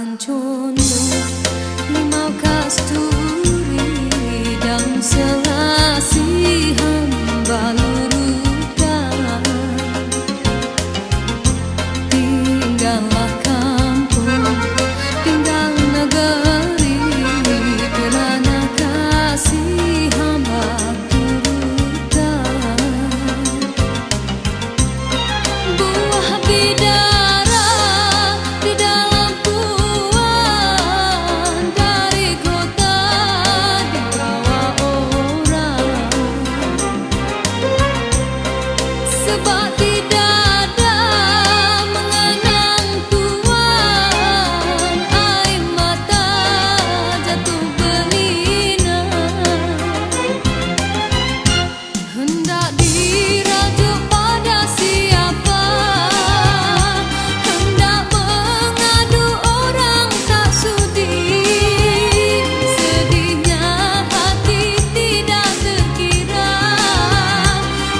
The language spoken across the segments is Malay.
Kancono limau kasturi dan selasi hamba lurukan. Tinggallah kampung, tinggal negeri, kerana kasih hamba turutkan. Buah bidara di dalam tuan, dari kota dibawa orang. Sebab tidak ada mengenang tuan, air mata jatuh berlinang. Hendak dirajuk pada siapa, hendak mengadu orang tak sudi. Sedihnya hati tidak terkira,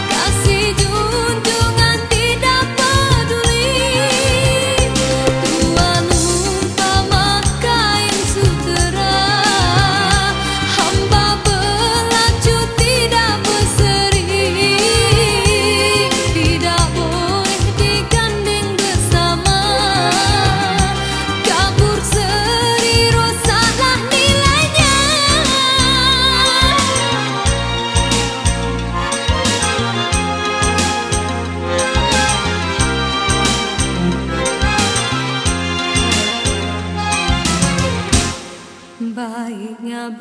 kasih junjungan tidak peduli. Tuan umpama kain sutera, hamba berlacu tidak berseri. Tidak boleh digandeng bersama, kabur seri rosaklah nilainya. Baiknya